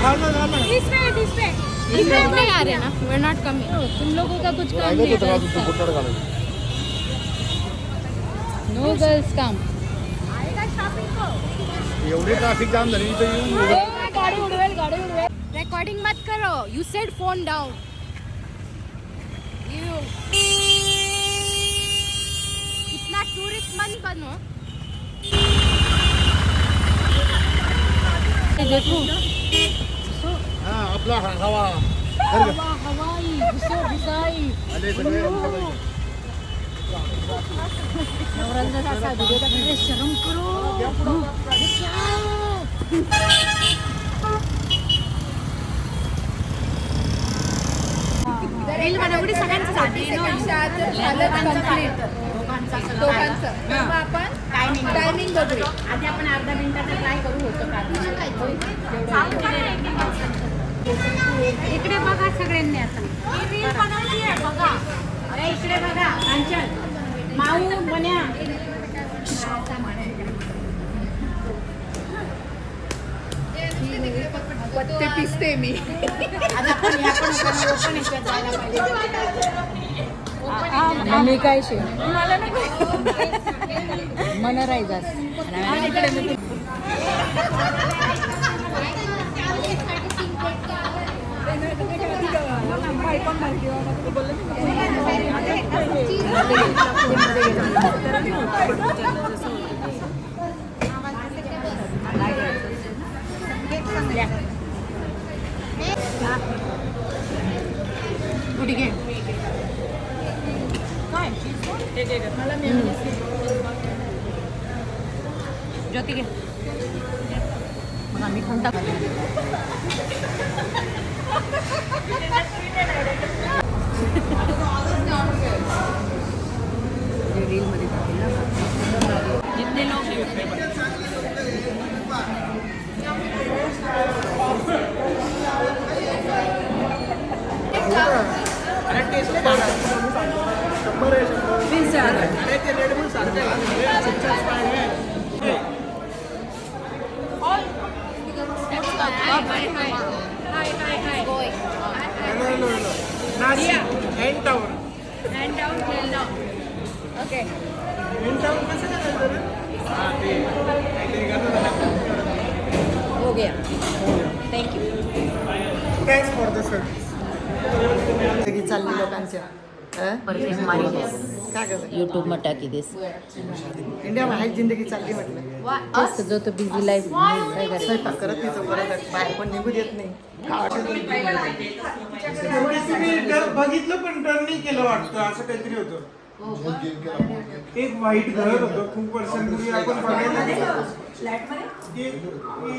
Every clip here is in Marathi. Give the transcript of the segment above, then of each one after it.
नहीं आ रहे ना, we're not coming. तुम लोगों का कुछ काम नहीं है. No girls come. एवढे ट्रॅफिक जाम झाली इथे येऊन गाडी उडवेल. रेकॉर्डिंग मत करो. You said phone down. You. इतना टूरिस्ट मत बनो. देखो. हा आपला हवा हवाई घुसाई. आले सगळे शरम करो. रील बनवली सगळ्यांचं आपण टायमिंग बघूया. आधी आपण अर्धा मिनिटाचा ट्राय करू होतो का. इकडे बघा सगळ्यांनी आता बघा. अरे इकडे बघा कांचन माऊ बन्या. पत्ते पिसते मी. मम्मी काय शे मन राहायचा. ज्योती घे. मग आम्ही खाऊन टाकू. रील मध्ये जितने लोग हो गया. Thank you. Thanks for the service. चालली लोकांच्या काय करत यूट्यूब में टाकी देस. इंडिया बाहेर जिंदगी चालली म्हटलं. मस्त जो तो बिझी लाईफ स्वयंपाक करत नाही चौकरात बाहेर पण निघू देत नाही. बघितलं पण टर्न नाही केलं वाटतं असं काहीतरी होतं. एक वाईट घर होतं खूप वर्षांपूर्वी आपण बघायला गेलो.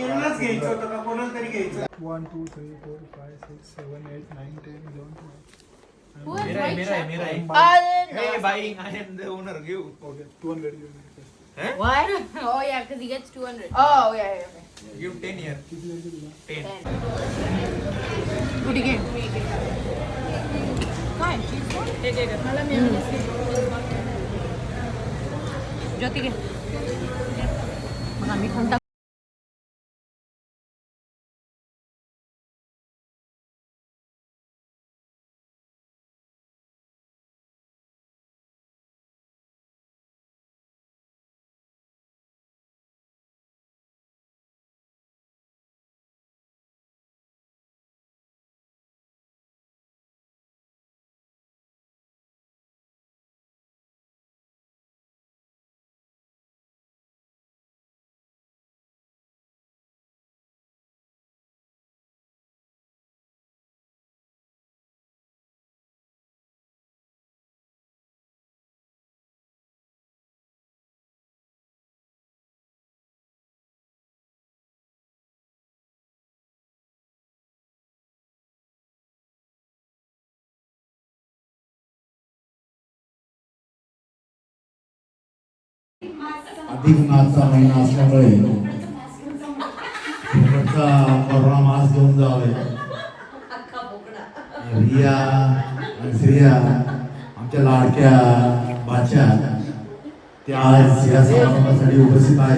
यांनाच घ्यायचं होतं का कोणाला तरी घ्यायचं. 1 2 3 4 5 6 7 8 9 10 11 मेरा है. Hey, buying. I am the owner. Give. Okay, 200 units. What? Oh yeah, because he gets 200. Oh yeah. Give 10 here. 10. कुठे घे. काय मला ज्योती घे. मग आम्ही खाऊन टाकू. अधिक मासचा महिना असल्यामुळे कोरोना मास्क घेऊन जावे. रिया आणि श्रिया आमच्या लाडक्या बाच्या त्या आज या समारंभासाठी उपस्थित आहे.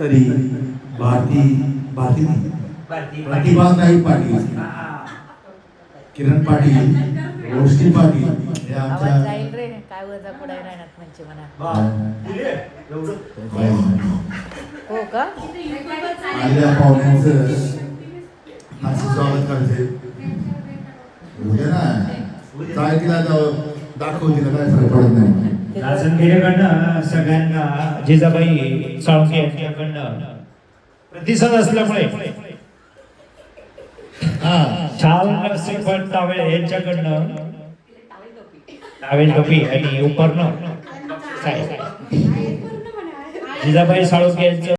तरी भारती भारती नाही. भारती प्रतिभाताई पाटील, किरण पाटील, रोशनी पाटील हे आवाज आमच्या जाईल रे काय वजा पुढे राहणार म्हणजे म्हणा हो का आलेल्या पाहुण्यांचं हास्य स्वागत करते. उद्या ना काय तिला दाखव, तिला काय फरक पडत नाही. राजनगिरीकडनं सगळ्यांना जिजाबाई साळुंखे यांच्याकडनं प्रतिसाद असल्यामुळे शाल श्रीफळ तावळे यांच्याकडनं टावेल टोपी आणि उपरणं जिजाबाई साळुंखे यांचं